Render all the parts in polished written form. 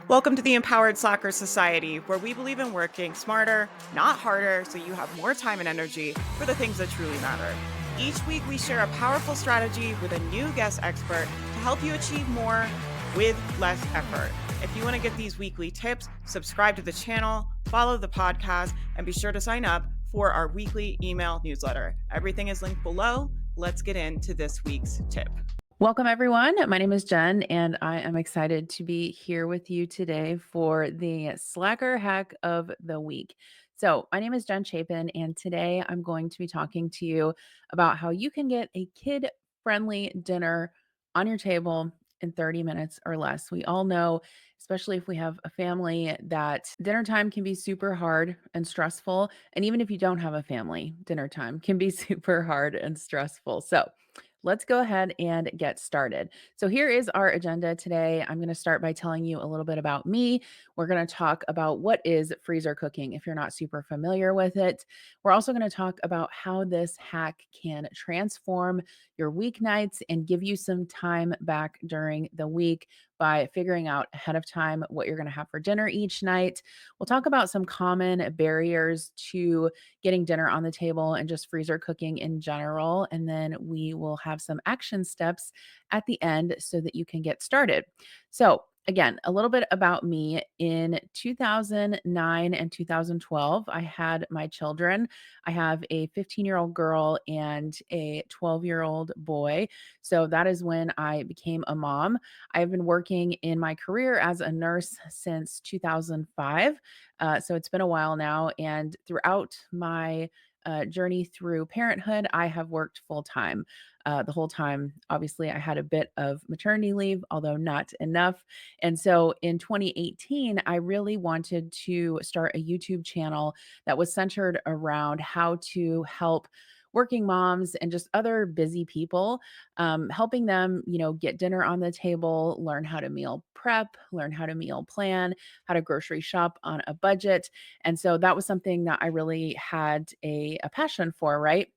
Welcome to the Empowered Slacker Society, where we believe in working smarter, not harder, so you have more time and energy for the things that truly matter. Each week, we share a powerful strategy with a new guest expert to help you achieve more with less effort. If you want to get these weekly tips, subscribe to the channel, follow the podcast, and be sure to sign up for our weekly email newsletter. Everything is linked below. Let's get into this week's tip. Welcome, everyone. My name is Jen, and I am excited to be here with you today for the Slacker Hack of the Week. So, my name is Jen Chapin, and today I'm going to be talking to you about how you can get a kid friendly dinner on your table in 30 minutes or less. We all know, especially if we have a family, that dinner time can be super hard and stressful. And even if you don't have a family, dinner time can be super hard and stressful. So, let's go ahead and get started. So, here is our agenda today. I'm going to start by telling you a little bit about me. We're going to talk about what is freezer cooking if you're not super familiar with it. We're also going to talk about how this hack can transform your weeknights and give you some time back during the week by figuring out ahead of time what you're going to have for dinner each night. We'll talk about some common barriers to getting dinner on the table and just freezer cooking in general. And then we will have some action steps at the end so that you can get started. So, again, a little bit about me. In 2009 and 2012, I had my children. I have a 15-year-old girl and a 12-year-old boy. So that is when I became a mom. I've been working in my career as a nurse since 2005. So it's been a while now. And throughout my journey through parenthood, I have worked full time. The whole time, obviously, I had a bit of maternity leave, although not enough. And so in 2018, I really wanted to start a YouTube channel that was centered around how to help working moms and just other busy people, helping them, get dinner on the table, learn how to meal prep, learn how to meal plan, how to grocery shop on a budget. And so that was something that I really had a passion for, right?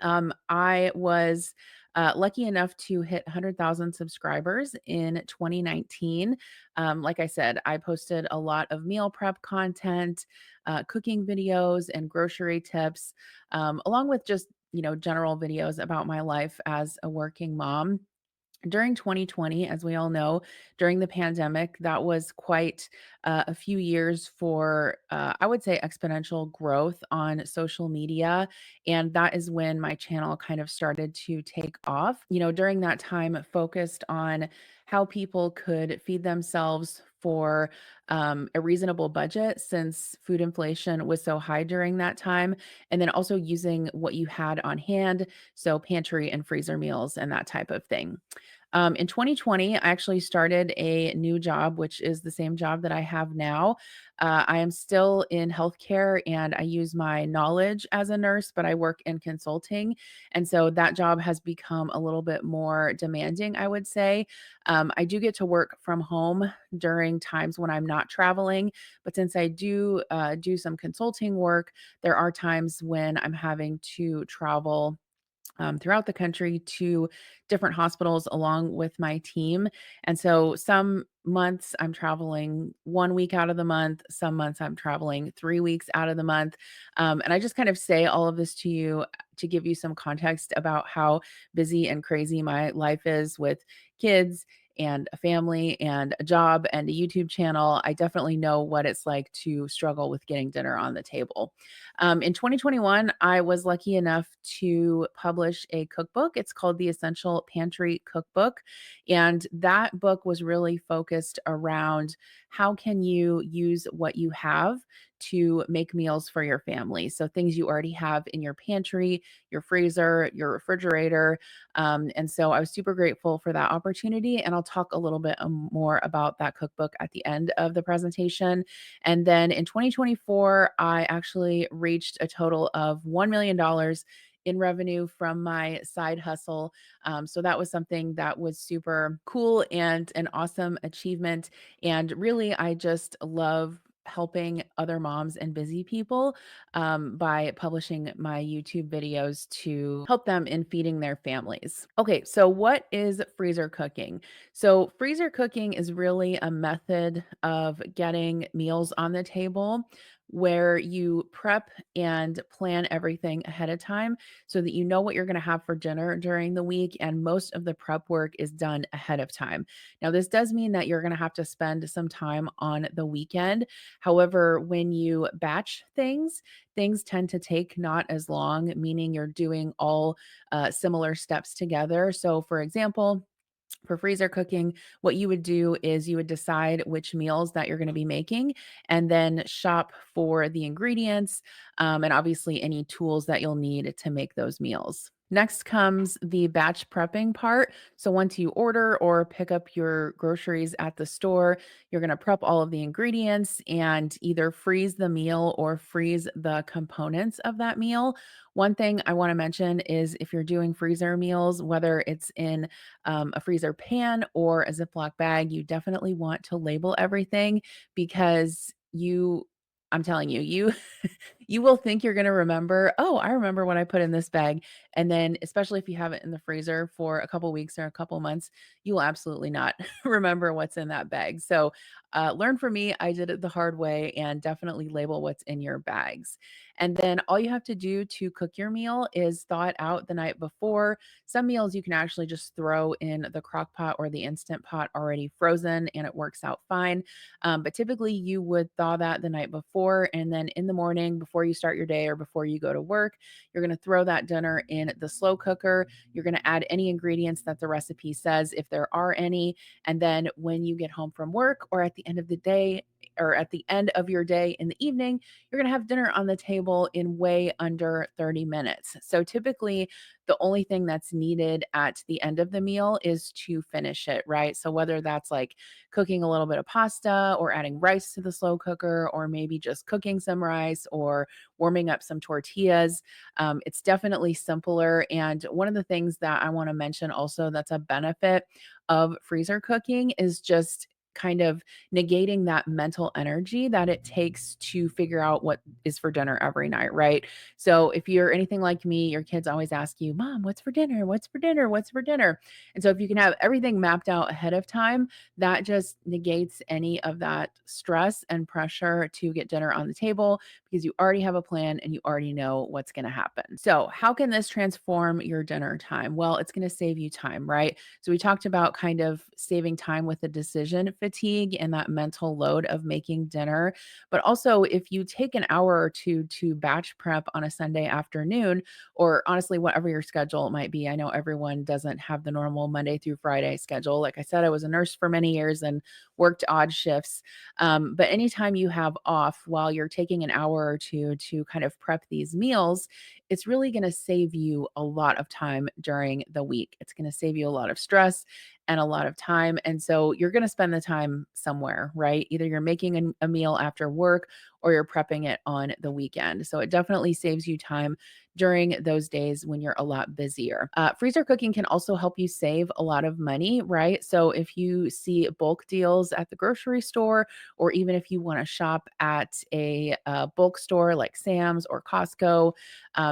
I was lucky enough to hit 100,000 subscribers in 2019. Like I said, I posted a lot of meal prep content, cooking videos, and grocery tips, along with just general videos about my life as a working mom during 2020, as we all know, during the pandemic, that was quite a few years for, I would say, exponential growth on social media. And that is when my channel kind of started to take off. During that time, focused on how people could feed themselves for a reasonable budget since food inflation was so high during that time. And then also using what you had on hand. So, pantry and freezer meals and that type of thing. In 2020, I actually started a new job, which is the same job that I have now. I am still in healthcare and I use my knowledge as a nurse, but I work in consulting. And so that job has become a little bit more demanding, I would say. I do get to work from home during times when I'm not traveling, but since I do some consulting work, there are times when I'm having to travel throughout the country to different hospitals along with my team. And so some months I'm traveling 1 week out of the month, some months I'm traveling 3 weeks out of the month. And I just kind of say all of this to you to give you some context about how busy and crazy my life is with kids and a family and a job and a YouTube channel. I definitely know what it's like to struggle with getting dinner on the table. In 2021, I was lucky enough to publish a cookbook. It's called the Essential Pantry Cookbook. And that book was really focused around how can you use what you have to make meals for your family. So things you already have in your pantry, your freezer, your refrigerator. And so I was super grateful for that opportunity. And I'll talk a little bit more about that cookbook at the end of the presentation. And then in 2024, I actually reached a total of $1 million in revenue from my side hustle. So that was something that was super cool and an awesome achievement. And really, I just love helping other moms and busy people by publishing my YouTube videos to help them in feeding their families. Okay, so what is freezer cooking? So, freezer cooking is really a method of getting meals on the table where you prep and plan everything ahead of time so that you know what you're going to have for dinner during the week. And most of the prep work is done ahead of time. Now, this does mean that you're going to have to spend some time on the weekend. However, when you batch things, things tend to take not as long, meaning you're doing all similar steps together. So, for example, for freezer cooking, what you would do is you would decide which meals that you're going to be making and then shop for the ingredients and obviously any tools that you'll need to make those meals. Next comes the batch prepping part. So once you order or pick up your groceries at the store, you're going to prep all of the ingredients and either freeze the meal or freeze the components of that meal. One thing I want to mention is if you're doing freezer meals, whether it's in a freezer pan or a Ziploc bag, you definitely want to label everything because I'm telling you, you will think you're going to remember, oh, I remember what I put in this bag. And then, especially if you have it in the freezer for a couple weeks or a couple months, you will absolutely not remember what's in that bag. So, learn from me. I did it the hard way and definitely label what's in your bags. And then all you have to do to cook your meal is thaw it out the night before. Some meals you can actually just throw in the crock pot or the instant pot already frozen and it works out fine. But typically you would thaw that the night before. And then in the morning, before you start your day or before you go to work, you're going to throw that dinner in the slow cooker. You're going to add any ingredients that the recipe says, if there are any. And then when you get home from work or at the end of the day, or at the end of your day in the evening, you're going to have dinner on the table in way under 30 minutes. So typically, the only thing that's needed at the end of the meal is to finish it, right? So whether that's like cooking a little bit of pasta or adding rice to the slow cooker, or maybe just cooking some rice or warming up some tortillas, it's definitely simpler. And one of the things that I want to mention also that's a benefit of freezer cooking is just kind of negating that mental energy that it takes to figure out what is for dinner every night, right? So if you're anything like me, your kids always ask you, "Mom, what's for dinner? What's for dinner? What's for dinner?" And so if you can have everything mapped out ahead of time, that just negates any of that stress and pressure to get dinner on the table because you already have a plan and you already know what's going to happen. So, how can this transform your dinner time? Well, it's going to save you time, right? So, we talked about kind of saving time with the decision fatigue and that mental load of making dinner. But also, if you take an hour or two to batch prep on a Sunday afternoon, or honestly, whatever your schedule might be, I know everyone doesn't have the normal Monday through Friday schedule. Like I said, I was a nurse for many years and worked odd shifts. But anytime you have off while you're taking an hour or two to kind of prep these meals, it's really going to save you a lot of time during the week. It's going to save you a lot of stress and a lot of time. And so you're going to spend the time somewhere, right? Either you're making a meal after work or you're prepping it on the weekend. So it definitely saves you time during those days when you're a lot busier. Freezer cooking can also help you save a lot of money, right? So if you see bulk deals at the grocery store, or even if you want to shop at a bulk store like Sam's or Costco,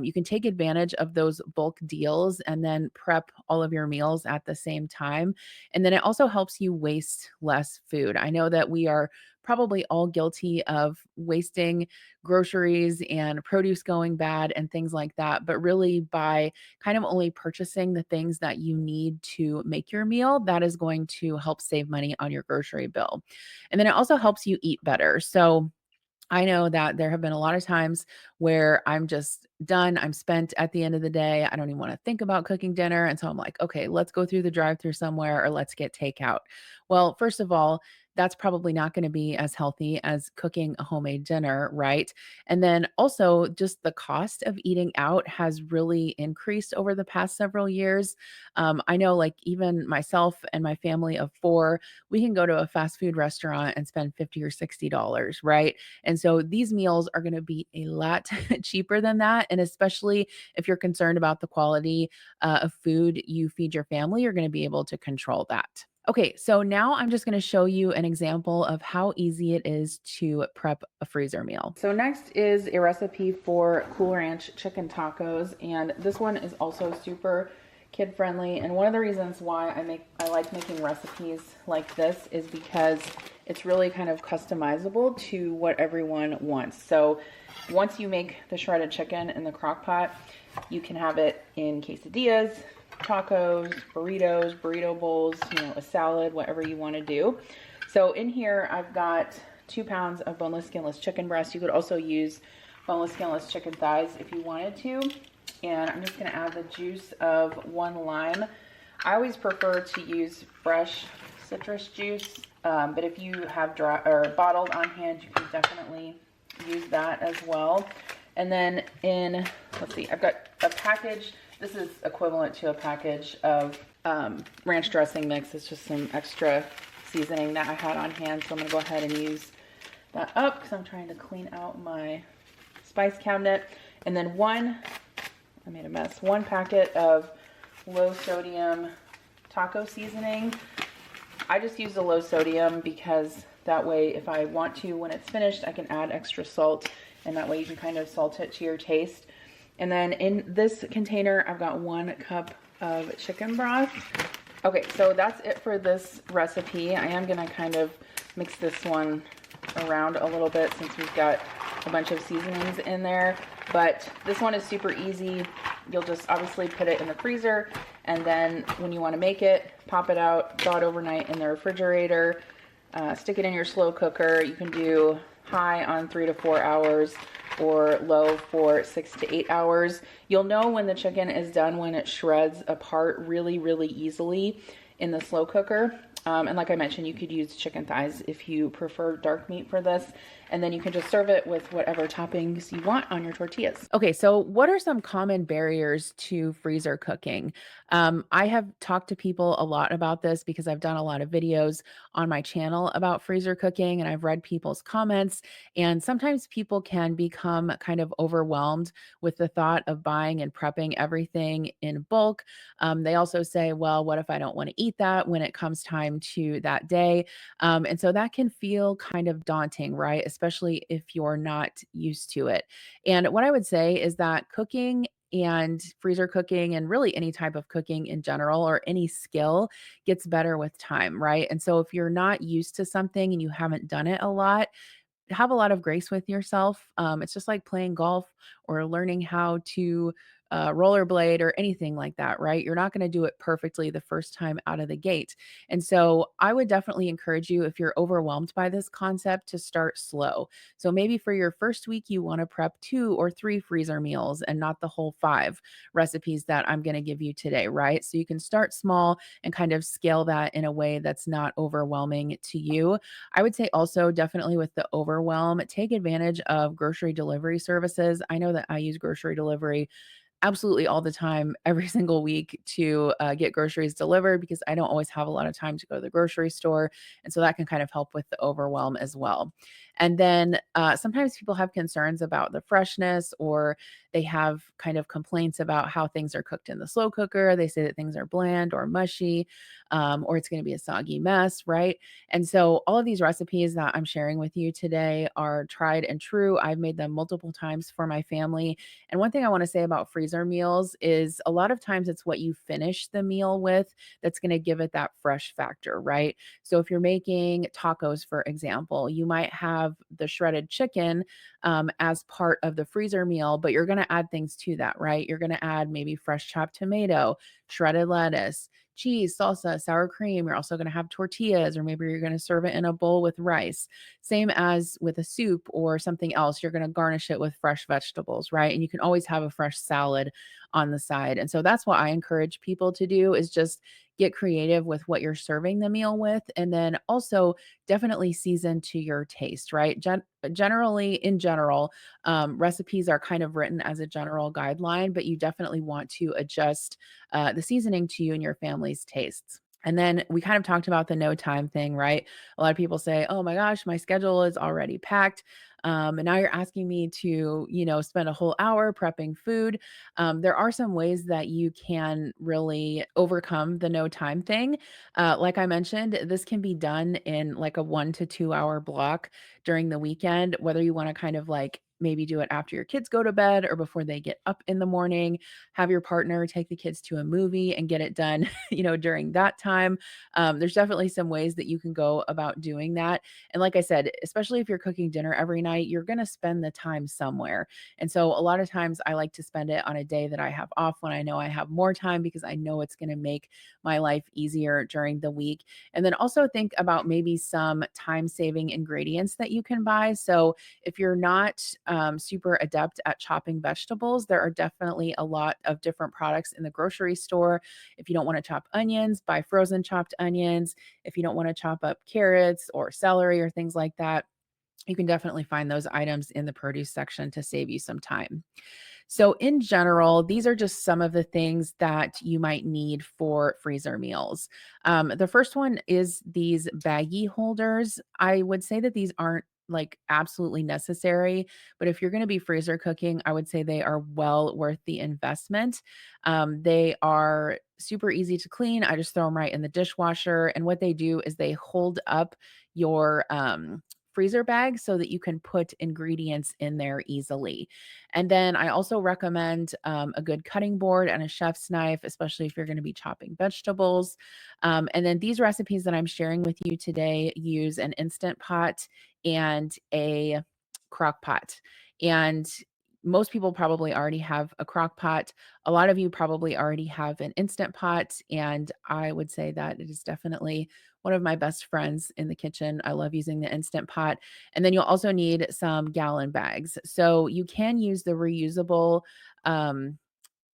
you can take advantage of those bulk deals and then prep all of your meals at the same time. And then it also helps you waste less food. I know that we are probably all guilty of wasting groceries and produce going bad and things like that. But really, by kind of only purchasing the things that you need to make your meal, that is going to help save money on your grocery bill. And then it also helps you eat better. So, I know that there have been a lot of times where I'm just done. I'm spent at the end of the day. I don't even want to think about cooking dinner. And so I'm like, okay, let's go through the drive through somewhere or let's get takeout. Well, first of all, that's probably not going to be as healthy as cooking a homemade dinner, right? And then also, just the cost of eating out has really increased over the past several years. I know, like, even myself and my family of four, we can go to a fast food restaurant and spend 50 or $60, right? And so these meals are going to be a lot cheaper than that. And especially if you're concerned about the quality of food you feed your family, you're going to be able to control that. Okay, so now I'm just going to show you an example of how easy it is to prep a freezer meal. So next is a recipe for Cool Ranch chicken tacos, and this one is also super kid friendly. And one of the reasons why I like making recipes like this is because it's really kind of customizable to what everyone wants. So once you make the shredded chicken in the crock pot, you can have it in quesadillas, tacos, burritos, burrito bowls, a salad, whatever you want to do. So in here, I've got 2 pounds of boneless, skinless chicken breast. You could also use boneless, skinless chicken thighs if you wanted to. And I'm just going to add the juice of 1 lime. I always prefer to use fresh citrus juice, but if you have dry or bottled on hand, you can definitely use that as well. And then let's see, I've got a package. This is equivalent to a package of ranch dressing mix. It's just some extra seasoning that I had on hand. So I'm going to go ahead and use that up because I'm trying to clean out my spice cabinet. And then I made a mess, 1 packet of low sodium taco seasoning. I just use the low sodium because that way if I want to, when it's finished, I can add extra salt, and that way you can kind of salt it to your taste. And then in this container, I've got 1 cup of chicken broth. Okay, so that's it for this recipe. I am gonna kind of mix this one around a little bit since we've got a bunch of seasonings in there. But this one is super easy. You'll just obviously put it in the freezer, and then when you want to make it, pop it out, thaw it overnight in the refrigerator, stick it in your slow cooker. You can do high on 3 to 4 hours or low for 6 to 8 hours. You'll know when the chicken is done when it shreds apart really, really easily in the slow cooker. And like I mentioned, you could use chicken thighs if you prefer dark meat for this. And then you can just serve it with whatever toppings you want on your tortillas. Okay, so what are some common barriers to freezer cooking? I have talked to people a lot about this because I've done a lot of videos on my channel about freezer cooking, and I've read people's comments. And sometimes people can become kind of overwhelmed with the thought of buying and prepping everything in bulk. They also say, well, what if I don't want to eat that when it comes time to that day? And so that can feel kind of daunting, right? Especially if you're not used to it. And what I would say is that cooking and freezer cooking and really any type of cooking in general or any skill gets better with time, right? And so if you're not used to something and you haven't done it a lot, have a lot of grace with yourself. It's just like playing golf or learning how to rollerblade or anything like that, right? You're not going to do it perfectly the first time out of the gate. And so I would definitely encourage you, if you're overwhelmed by this concept, to start slow. So maybe for your first week, you want to prep 2 or 3 freezer meals and not the whole 5 recipes that I'm going to give you today, right? So you can start small and kind of scale that in a way that's not overwhelming to you. I would say also definitely with the overwhelm, take advantage of grocery delivery services. I know that I use grocery delivery absolutely all the time, every single week to get groceries delivered because I don't always have a lot of time to go to the grocery store. And so that can kind of help with the overwhelm as well. And then sometimes people have concerns about the freshness, or they have kind of complaints about how things are cooked in the slow cooker. They say that things are bland or mushy, or it's going to be a soggy mess, right? And so all of these recipes that I'm sharing with you today are tried and true. I've made them multiple times for my family. And one thing I want to say about freezer meals is a lot of times it's what you finish the meal with that's going to give it that fresh factor, right? So if you're making tacos, for example, you might have the shredded chicken as part of the freezer meal, but you're going to add things to that, right? You're going to add maybe fresh chopped tomato, shredded lettuce, cheese, salsa, sour cream. You're also going to have tortillas, or maybe you're going to serve it in a bowl with rice. Same as with a soup or something else, you're going to garnish it with fresh vegetables, right? And you can always have a fresh salad on the side. And so that's what I encourage people to do, is just get creative with what you're serving the meal with, and then also definitely season to your taste, right? Generally, in general, recipes are kind of written as a general guideline, but you definitely want to adjust the seasoning to you and your family's tastes. And then we kind of talked about the no time thing, right? A lot of people say, "Oh my gosh, my schedule is already packed." And now you're asking me to, spend a whole hour prepping food. There are some ways that you can really overcome the no time thing. Like I mentioned, this can be done in like a 1 to 2 hour block during the weekend, whether you want to kind of like maybe do it after your kids go to bed or before they get up in the morning. Have your partner take the kids to a movie and get it done during that time. There's definitely some ways that you can go about doing that. And like I said, especially if you're cooking dinner every night, you're going to spend the time somewhere. And so a lot of times I like to spend it on a day that I have off when I know I have more time because I know it's going to make my life easier during the week. And then also think about maybe some time saving ingredients that you can buy. So if you're not super adept at chopping vegetables, there are definitely a lot of different products in the grocery store. If you don't want to chop onions, buy frozen chopped onions. If you don't want to chop up carrots or celery or things like that, you can definitely find those items in the produce section to save you some time. So, in general, these are just some of the things that you might need for freezer meals. The first one is these baggie holders. I would say that these aren't like absolutely necessary, but if you're going to be freezer cooking, I would say they are well worth the investment. They are super easy to clean. I just throw them right in the dishwasher. And what they do is they hold up your freezer bag so that you can put ingredients in there easily. And then I also recommend a good cutting board and a chef's knife, especially if you're going to be chopping vegetables. And then these recipes that I'm sharing with you today use an instant pot and a crock pot. And most people probably already have a crock pot. A lot of you probably already have an instant pot. And I would say that it is definitely one of my best friends in the kitchen. I love using the instant pot. And then you'll also need some gallon bags. So you can use the reusable um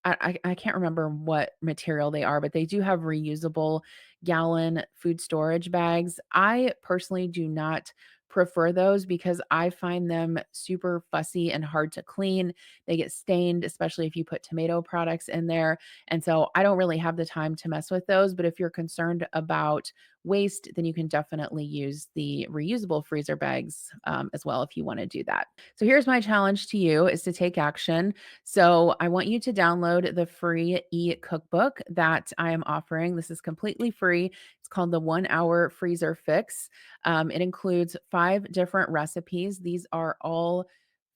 I can't remember what material they are, but they do have reusable gallon food storage bags. I personally do not prefer those because I find them super fussy and hard to clean. They get stained, especially if you put tomato products in there. And so I don't really have the time to mess with those. But if you're concerned about waste, then you can definitely use the reusable freezer bags as well if you want to do that. So here's my challenge to you is to take action. So I want you to download the free e-cookbook that I am offering. This is completely free. It's called the 1 Hour Freezer Fix. It includes 5 different recipes. These are all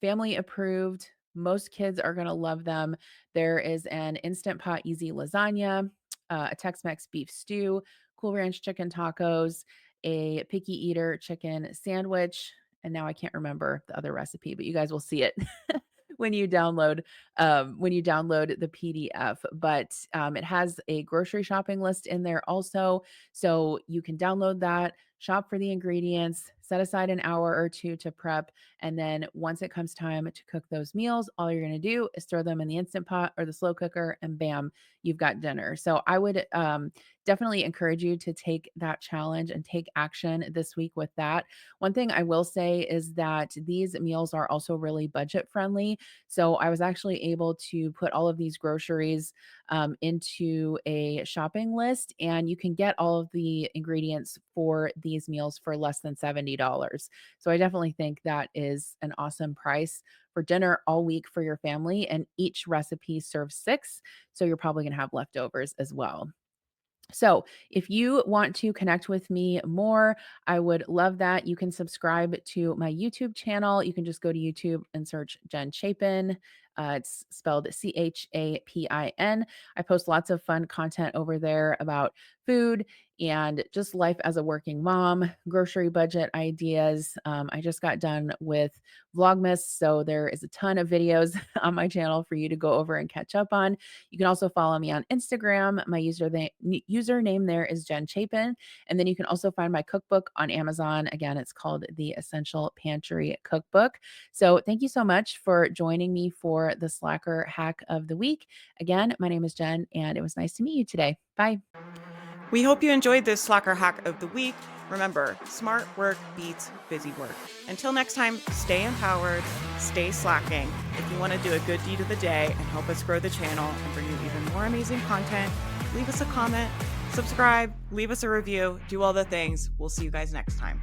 family approved. Most kids are going to love them. There is an Instant Pot Easy lasagna, a Tex Mex beef stew, Cool Ranch chicken tacos, a picky eater chicken sandwich. And now I can't remember the other recipe, but you guys will see it when you download the PDF. But it has a grocery shopping list in there also, so you can download that, shop for the ingredients, set aside an hour or two to prep, and then once it comes time to cook those meals, all you're going to do is throw them in the instant pot or the slow cooker, and bam, you've got dinner. So I would definitely encourage you to take that challenge and take action this week with that. One thing I will say is that these meals are also really budget friendly. So I was actually able to put all of these groceries into a shopping list, and you can get all of the ingredients for these meals for less than $70. So I definitely think that is an awesome price for dinner all week for your family. And each recipe serves 6. So you're probably going to have leftovers as well. So, if you want to connect with me more, I would love that. You can subscribe to my YouTube channel. You can just go to YouTube and search Jen Chapin. It's spelled Chapin. I post lots of fun content over there about food and just life as a working mom, grocery budget ideas. I just got done with Vlogmas, so there is a ton of videos on my channel for you to go over and catch up on. You can also follow me on Instagram. My username there is Jen Chapin. And then you can also find my cookbook on Amazon. Again, it's called the Essential Pantry Cookbook. So thank you so much for joining me for the Slacker Hack of the Week. Again, my name is Jen, and it was nice to meet you today. Bye. We hope you enjoyed this Slacker hack of the week. Remember, smart work beats busy work. Until next time, stay empowered, stay slacking. If you want to do a good deed of the day and help us grow the channel and bring you even more amazing content, leave us a comment, Subscribe, leave us a review, do all the things. We'll see you guys next time.